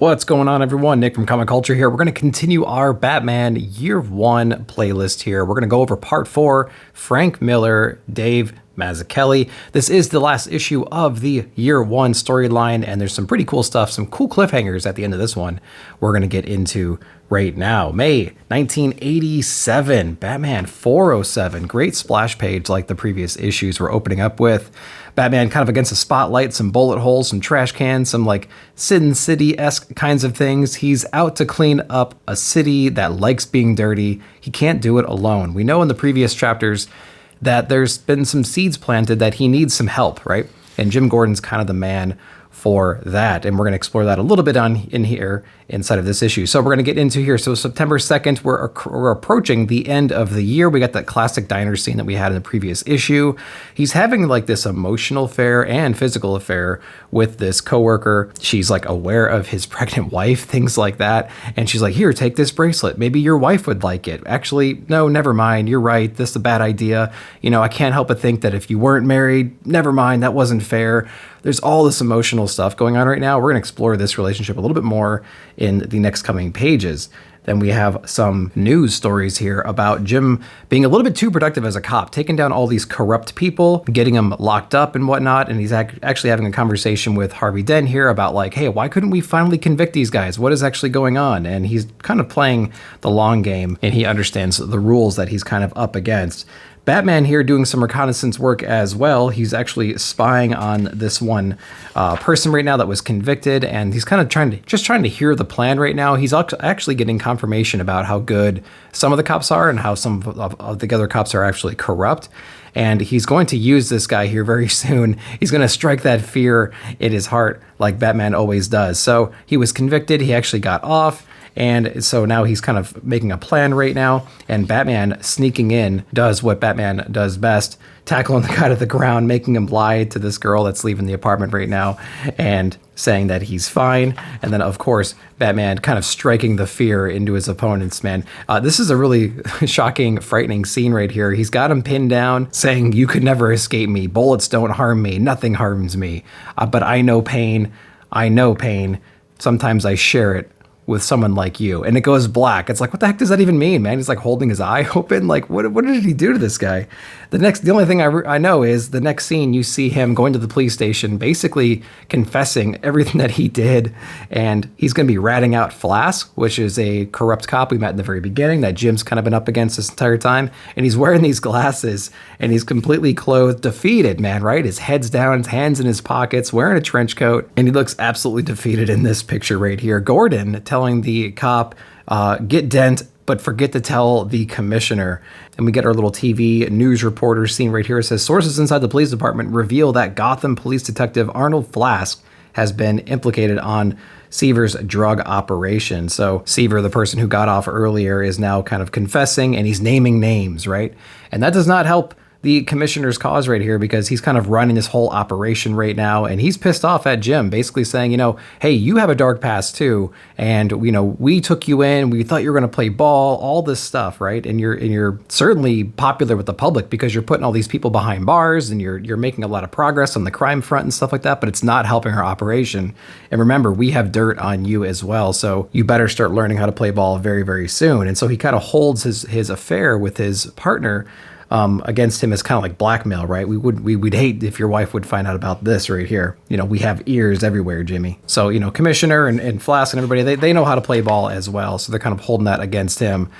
What's going on, everyone? Nick from Comic Culture here. We're going to continue our Batman Year 1 playlist here. We're going to go over Part 4, Frank Miller, Dave Mazzucchelli. This is the last issue of the Year 1 storyline, and there's some pretty cool stuff, some cool cliffhangers at the end of this one we're going to get into right now. May 1987, Batman 407. Great splash page like the previous issues we're opening up with. Batman kind of against a spotlight, some bullet holes, some trash cans, some like Sin City-esque kinds of things. He's out to clean up a city that likes being dirty. He can't do it alone. We know in the previous chapters that there's been some seeds planted that he needs some help, right? And Jim Gordon's kind of the man for that. And we're going to explore that a little bit in here inside of this issue. So we're going to get into here. So September 2nd, we're approaching the end of the year. We got that classic diner scene that we had in the previous issue. He's having like this emotional affair and physical affair with this coworker. She's like aware of his pregnant wife, things like that. And she's like, here, take this bracelet. Maybe your wife would like it. Actually, no, never mind. You're right. This is a bad idea. You know, I can't help but think that if you weren't married, never mind. That wasn't fair. There's all this emotional stuff going on right now. We're going to explore this relationship a little bit more in the next coming pages. Then we have some news stories here about Jim being a little bit too productive as a cop, taking down all these corrupt people, getting them locked up and whatnot. And he's actually having a conversation with Harvey Dent here about like, hey, why couldn't we finally convict these guys? What is actually going on? And he's kind of playing the long game, and he understands the rules that he's kind of up against. Batman here doing some reconnaissance work as well. He's actually spying on this one person right now that was convicted, and he's kind of trying to hear the plan right now. He's actually getting confirmation about how good some of the cops are and how some of the other cops are actually corrupt. And he's going to use this guy here very soon. He's going to strike that fear in his heart like Batman always does. So he was convicted. He actually got off. And so now he's kind of making a plan right now, and Batman sneaking in does what Batman does best, tackling the guy to the ground, making him lie to this girl that's leaving the apartment right now and saying that he's fine. And then, of course, Batman kind of striking the fear into his opponents, man. This is a really shocking, frightening scene right here. He's got him pinned down, saying, you could never escape me. Bullets don't harm me. Nothing harms me. But I know pain. I know pain. Sometimes I share it with someone like you. And it goes black. It's like, what the heck does that even mean, man? He's like holding his eye open. Like, what did he do to this guy? The only thing I know is the next scene, you see him going to the police station, basically confessing everything that he did. And he's going to be ratting out Flask, which is a corrupt cop we met in the very beginning that Jim's kind of been up against this entire time. And he's wearing these glasses and he's completely clothed, defeated, man, right? His head's down, his hands in his pockets, wearing a trench coat. And he looks absolutely defeated in this picture right here. Gordon telling the cop, get Dent, but forget to tell the commissioner. And we get our little TV news reporter scene right here. It says, sources inside the police department reveal that Gotham police detective Arnold Flask has been implicated on Seaver's drug operation. So Seaver, the person who got off earlier, is now kind of confessing, and he's naming names, right? And that does not help the commissioner's cause right here, because he's kind of running this whole operation right now, and he's pissed off at Jim, basically saying, you know, hey, you have a dark past too, and you know, we took you in, we thought you were going to play ball, all this stuff, right? And you're certainly popular with the public because you're putting all these people behind bars, and you're making a lot of progress on the crime front and stuff like that, but it's not helping our operation. And remember, we have dirt on you as well, so you better start learning how to play ball very, very soon. And so he kind of holds his affair with his partner against him as kind of like blackmail, right? We'd hate if your wife would find out about this right here. You know, we have ears everywhere, Jimmy. So, you know, Commissioner and Flask and everybody, they know how to play ball as well. So they're kind of holding that against him.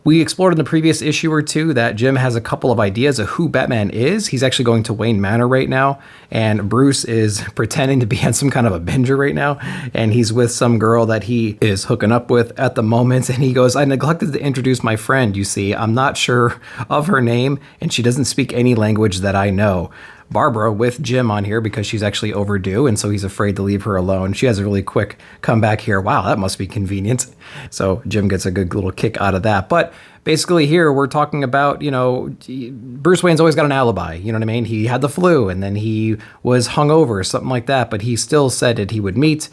We explored in the previous issue or two that Jim has a couple of ideas of who Batman is. He's actually going to Wayne Manor right now, and Bruce is pretending to be on some kind of a binger right now, and he's with some girl that he is hooking up with at the moment, and he goes, I neglected to introduce my friend, you see. I'm not sure of her name, and she doesn't speak any language that I know. Barbara with Jim on here because she's actually overdue, and so he's afraid to leave her alone. She has a really quick comeback here. Wow, that must be convenient. So Jim gets a good little kick out of that. But basically here we're talking about, you know, Bruce Wayne's always got an alibi. You know what I mean? He had the flu, and then he was hungover or something like that, but he still said that he would meet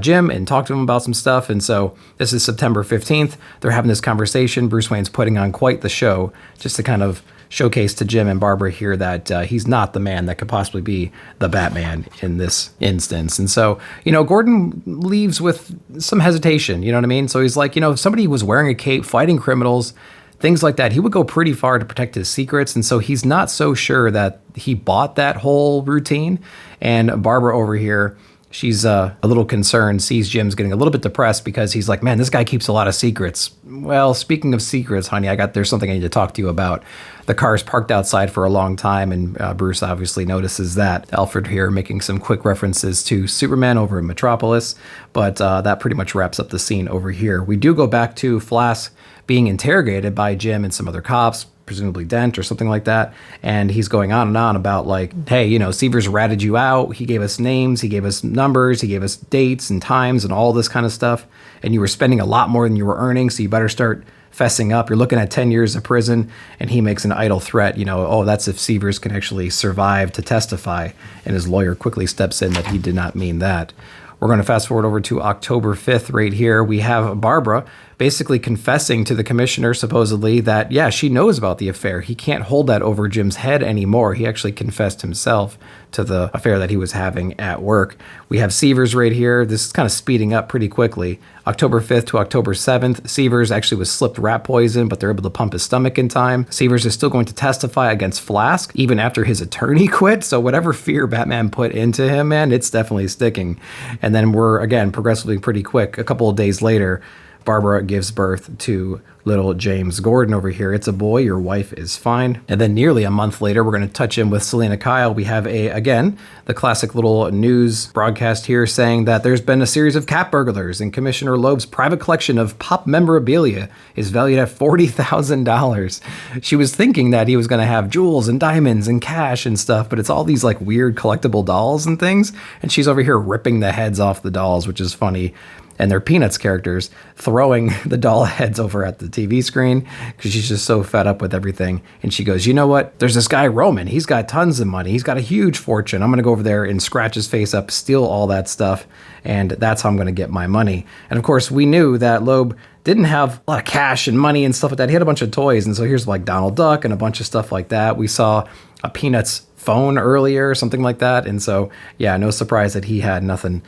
Jim and talk to him about some stuff. And so this is September 15th. They're having this conversation. Bruce Wayne's putting on quite the show just to kind of showcase to Jim and Barbara here that he's not the man that could possibly be the Batman in this instance. And so, Gordon leaves with some hesitation, you know what I mean? So he's like, if somebody was wearing a cape, fighting criminals, things like that, he would go pretty far to protect his secrets. And so he's not so sure that he bought that whole routine. And Barbara over here, she's a little concerned, sees Jim's getting a little bit depressed because he's like, man, this guy keeps a lot of secrets. Well, speaking of secrets, honey, there's something I need to talk to you about. The car's parked outside for a long time, and Bruce obviously notices that. Alfred here making some quick references to Superman over in Metropolis, but that pretty much wraps up the scene over here. We do go back to Flask being interrogated by Jim and some other cops, presumably Dent or something like that. And he's going on and on about like, hey, Seavers ratted you out. He gave us names, he gave us numbers, he gave us dates and times and all this kind of stuff. And you were spending a lot more than you were earning, so you better start fessing up. You're looking at 10 years of prison. And he makes an idle threat, oh, that's if Seavers can actually survive to testify. And his lawyer quickly steps in that he did not mean that. We're going to fast forward over to October 5th right here. We have Barbara basically confessing to the commissioner, supposedly, that, yeah, she knows about the affair. He can't hold that over Jim's head anymore. He actually confessed himself to the affair that he was having at work. We have Seavers right here. This is kind of speeding up pretty quickly. October 5th to October 7th, Seavers actually was slipped rat poison, but they're able to pump his stomach in time. Seavers is still going to testify against Flask, even after his attorney quit. So whatever fear Batman put into him, man, it's definitely sticking. And then we're, again, progressively pretty quick. A couple of days later, Barbara gives birth to little James Gordon over here. It's a boy. Your wife is fine. And then nearly a month later, we're going to touch in with Selena Kyle. We have again, the classic little news broadcast here saying that there's been a series of cat burglars and Commissioner Loeb's private collection of pop memorabilia is valued at $40,000. She was thinking that he was going to have jewels and diamonds and cash and stuff, but it's all these like weird collectible dolls and things. And she's over here ripping the heads off the dolls, which is funny. And they're Peanuts characters, throwing the doll heads over at the TV screen because she's just so fed up with everything. And she goes, you know what? There's this guy, Roman. He's got tons of money. He's got a huge fortune. I'm going to go over there and scratch his face up, steal all that stuff. And that's how I'm going to get my money. And of course, we knew that Loeb didn't have a lot of cash and money and stuff like that. He had a bunch of toys. And so here's like Donald Duck and a bunch of stuff like that. We saw a Peanuts phone earlier, something like that. And so, yeah, no surprise that he had nothing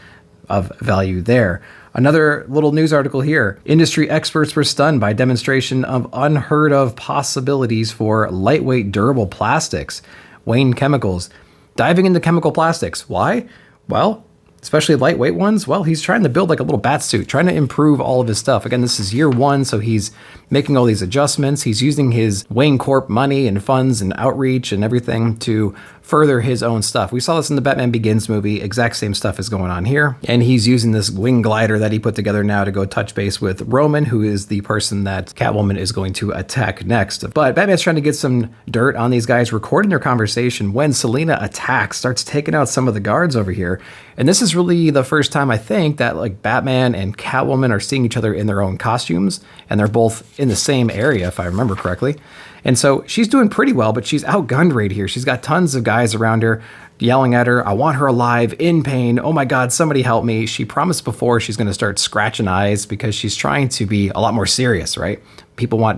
of value there. Another little news article here. Industry experts were stunned by demonstration of unheard of possibilities for lightweight durable plastics. Wayne Chemicals diving into chemical plastics. Why? Well, especially lightweight ones. Well, he's trying to build like a little bat suit, trying to improve all of his stuff. Again, this is year one, so he's making all these adjustments. He's using his Wayne Corp money and funds and outreach and everything to further his own stuff. We saw this in the Batman Begins movie. Exact same stuff is going on here. And he's using this wing glider that he put together now to go touch base with Roman, who is the person that Catwoman is going to attack next. But Batman's trying to get some dirt on these guys, recording their conversation when Selena attacks, starts taking out some of the guards over here. And this is really the first time, I think, that like Batman and Catwoman are seeing each other in their own costumes, and they're both in the same area, if I remember correctly. And so she's doing pretty well, but she's outgunned right here. She's got tons of guys around her yelling at her, I want her alive, in pain. Oh my God, somebody help me. She promised before she's going to start scratching eyes because she's trying to be a lot more serious, right?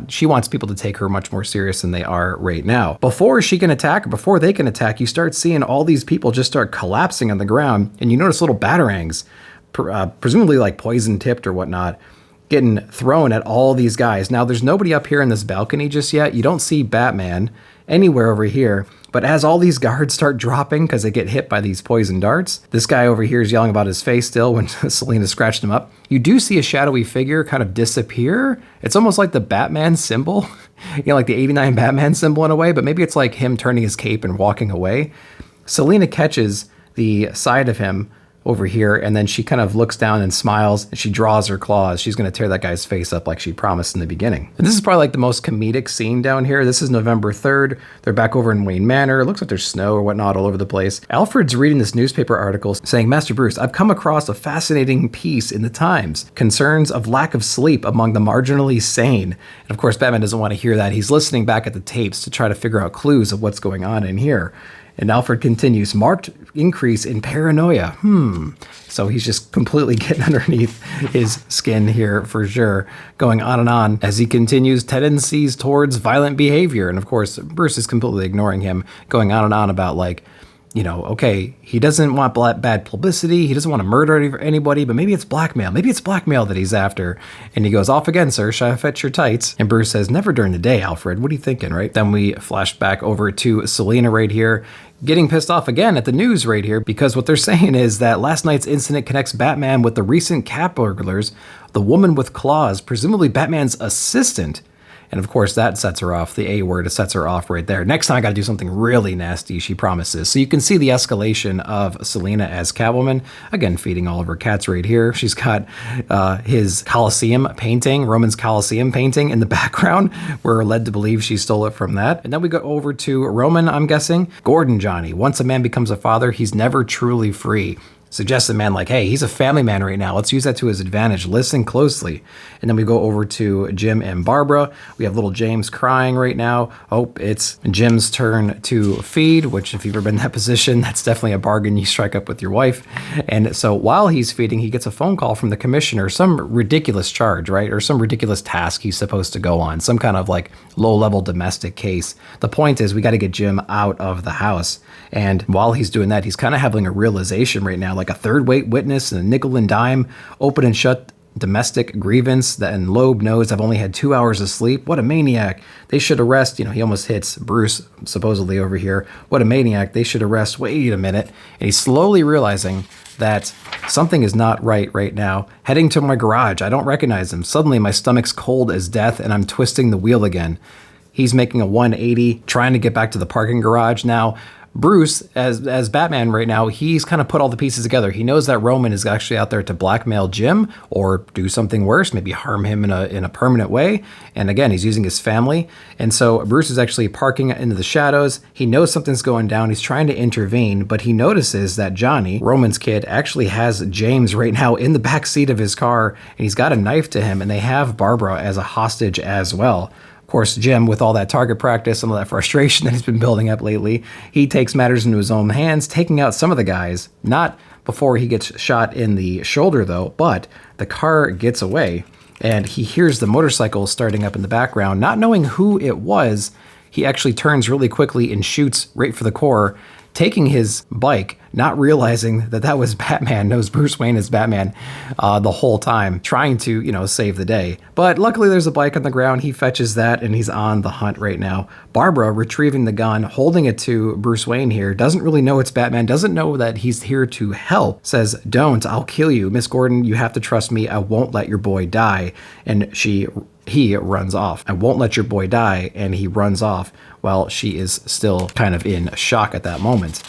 She wants people to take her much more serious than they are right now. Before she can attack, or before they can attack, you start seeing all these people just start collapsing on the ground, and you notice little batarangs, presumably like poison tipped or whatnot, getting thrown at all these guys. Now, there's nobody up here in this balcony just yet. You don't see Batman anywhere over here. But as all these guards start dropping because they get hit by these poison darts, this guy over here is yelling about his face still when Selena scratched him up. You do see a shadowy figure kind of disappear. It's almost like the Batman symbol, like the 89 Batman symbol in a way, but maybe it's like him turning his cape and walking away. Selena catches the side of him over here, and then she kind of looks down and smiles, and she draws her claws. She's going to tear that guy's face up like she promised in the beginning. And this is probably like the most comedic scene down here. This is November 3rd. They're back over in Wayne Manor. It looks like there's snow or whatnot all over the place. Alfred's reading this newspaper article saying, Master Bruce, I've come across a fascinating piece in the Times. Concerns of lack of sleep among the marginally sane. And of course, Batman doesn't want to hear that. He's listening back at the tapes to try to figure out clues of what's going on in here. And Alfred continues, marked increase in paranoia. So he's just completely getting underneath his skin here for sure. Going on as he continues tendencies towards violent behavior. And of course, Bruce is completely ignoring him, going on and on about like, you know, okay, he doesn't want bad publicity. He doesn't want to murder anybody, but maybe it's blackmail. Maybe it's blackmail that he's after. And he goes, off again, sir. Shall I fetch your tights? And Bruce says, never during the day, Alfred. What are you thinking, right? Then we flash back over to Selena right here, getting pissed off again at the news right here, because what they're saying is that last night's incident connects Batman with the recent cat burglars, the woman with claws, presumably Batman's assistant. And of course, that sets her off. The A word sets her off right there. Next time I got to do something really nasty, she promises. So you can see the escalation of Selena as Catwoman. Again, feeding all of her cats right here. She's got his Colosseum painting, Roman's Colosseum painting in the background. We're led to believe she stole it from that. And then we go over to Roman, I'm guessing. Gordon Johnny. Once a man becomes a father, he's never truly free. Suggests the man like, hey, he's a family man right now. Let's use that to his advantage. Listen closely. And then we go over to Jim and Barbara. We have little James crying right now. Oh, it's Jim's turn to feed, which if you've ever been in that position, that's definitely a bargain you strike up with your wife. And so while he's feeding, he gets a phone call from the commissioner, some ridiculous charge, right? Or some ridiculous task he's supposed to go on, some kind of like low-level domestic case. The point is we got to get Jim out of the house. And while he's doing that, he's kind of having a realization right now, like a third-rate witness and a nickel and dime, open and shut domestic grievance, that and Loeb knows I've only had 2 hours of sleep. What a maniac. They should arrest, he almost hits Bruce supposedly over here. What a maniac. They should arrest. Wait a minute. And he's slowly realizing that something is not right now. Heading to my garage. I don't recognize him. Suddenly my stomach's cold as death and I'm twisting the wheel again. He's making a 180, trying to get back to the parking garage now. Bruce, as Batman right now, he's kind of put all the pieces together. He knows that Roman is actually out there to blackmail Jim or do something worse, maybe harm him in a permanent way. And again, he's using his family. And so Bruce is actually parking into the shadows. He knows something's going down. He's trying to intervene, but he notices that Johnny, Roman's kid, actually has James right now in the back seat of his car, and he's got a knife to him, and they have Barbara as a hostage as well. Of course, Jim, with all that target practice, some of that frustration that he's been building up lately, he takes matters into his own hands, taking out some of the guys, not before he gets shot in the shoulder though, but the car gets away and he hears the motorcycle starting up in the background. Not knowing who it was, he actually turns really quickly and shoots right for the core, taking his bike, not realizing that that was Batman, knows Bruce Wayne is Batman the whole time, trying to, save the day. But luckily there's a bike on the ground. He fetches that and he's on the hunt right now. Barbara, retrieving the gun, holding it to Bruce Wayne here, doesn't really know it's Batman, doesn't know that he's here to help, says, don't, I'll kill you. Miss Gordon, you have to trust me. I won't let your boy die. And he runs off. I won't let your boy die. And he runs off while she is still kind of in shock at that moment.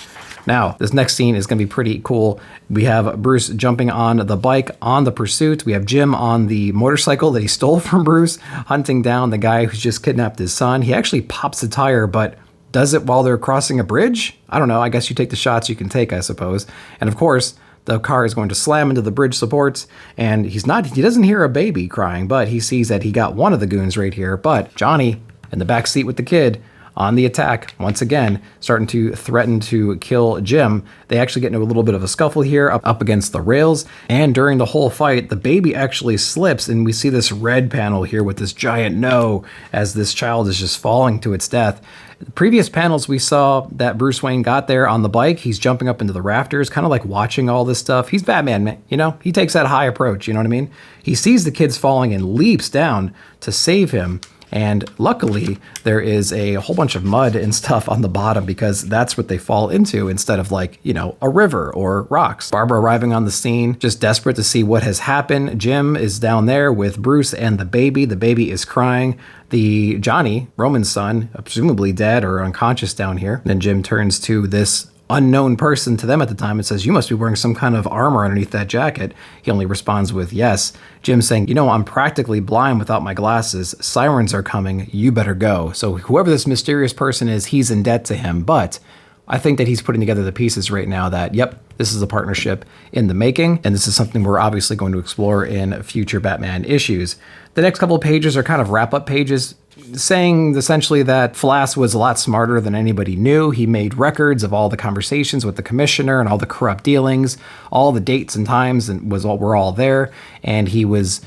Now, this next scene is going to be pretty cool. We have Bruce jumping on the bike on the pursuit. We have Jim on the motorcycle that he stole from Bruce, hunting down the guy who's just kidnapped his son. He actually pops the tire, but does it while they're crossing a bridge? I don't know. I guess you take the shots you can take, I suppose. And of course, the car is going to slam into the bridge supports, and he doesn't hear a baby crying, but he sees that he got one of the goons right here. But Johnny, in the back seat with the kid, on the attack, once again, starting to threaten to kill Jim. They actually get into a little bit of a scuffle here up against the rails, and during the whole fight, the baby actually slips, and we see this red panel here with this giant no as this child is just falling to its death. The previous panels we saw that Bruce Wayne got there on the bike, he's jumping up into the rafters, kind of like watching all this stuff. He's Batman, man, he takes that high approach, you know what I mean? He sees the kids falling and leaps down to save him. And luckily, there is a whole bunch of mud and stuff on the bottom because that's what they fall into instead of a river or rocks. Barbara arriving on the scene, just desperate to see what has happened. Jim is down there with Bruce and the baby. The baby is crying. The Johnny, Roman's son, presumably dead or unconscious down here. Then Jim turns to this unknown person to them at the time and says, you must be wearing some kind of armor underneath that jacket. He only responds with yes. Jim saying, I'm practically blind without my glasses. Sirens are coming. You better go. So whoever this mysterious person is, he's in debt to him. But I think that he's putting together the pieces right now that, yep, this is a partnership in the making. And this is something we're obviously going to explore in future Batman issues. The next couple of pages are kind of wrap-up pages. saying essentially that Flass was a lot smarter than anybody knew. He made records of all the conversations with the commissioner and all the corrupt dealings, all the dates and times, and were all there. And he was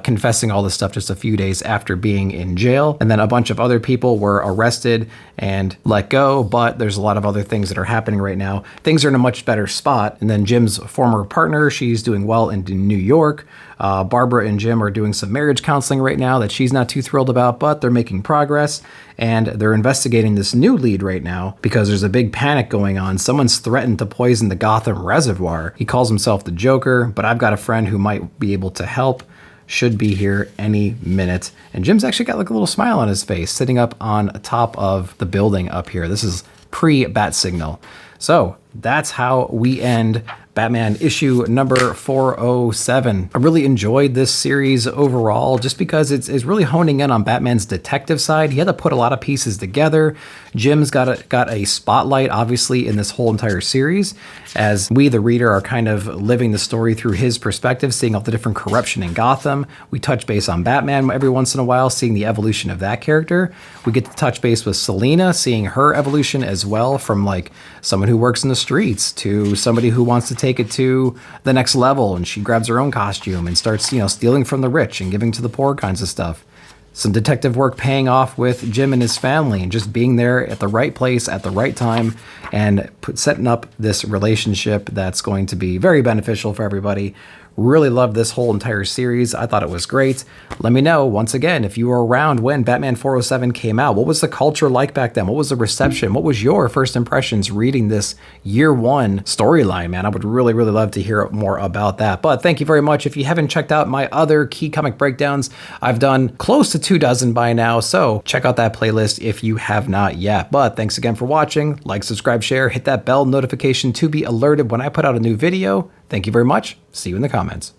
confessing all this stuff just a few days after being in jail. And then a bunch of other people were arrested and let go, but there's a lot of other things that are happening right now. Things are in a much better spot. And then Jim's former partner, she's doing well in New York. Barbara and Jim are doing some marriage counseling right now that she's not too thrilled about, but they're making progress. And they're investigating this new lead right now because there's a big panic going on. Someone's threatened to poison the Gotham Reservoir. He calls himself the Joker, but I've got a friend who might be able to help. Should be here any minute. And Jim's actually got like a little smile on his face sitting up on top of the building up here. This is pre-Bat Signal. So that's how we end Batman issue number 407. I really enjoyed this series overall just because it's really honing in on Batman's detective side. He had to put a lot of pieces together. Jim's got a spotlight, obviously, in this whole entire series, as we, the reader, are kind of living the story through his perspective, seeing all the different corruption in Gotham. We touch base on Batman every once in a while, seeing the evolution of that character. We get to touch base with Selina, seeing her evolution as well, from like someone who works in the streets to somebody who wants to take it to the next level, and she grabs her own costume and starts, stealing from the rich and giving to the poor kinds of stuff. Some detective work paying off with Jim and his family and just being there at the right place at the right time and setting up this relationship that's going to be very beneficial for everybody. Really loved this whole entire series. I thought it was great. Let me know, once again, if you were around when Batman 407 came out. What was the culture like back then? What was the reception? What was your first impressions reading this year one storyline, man? I would really, really love to hear more about that. But thank you very much. If you haven't checked out my other key comic breakdowns, I've done close to 24 by now. So check out that playlist if you have not yet. But thanks again for watching. Like, subscribe, share, hit that bell notification to be alerted when I put out a new video. Thank you very much. See you in the comments.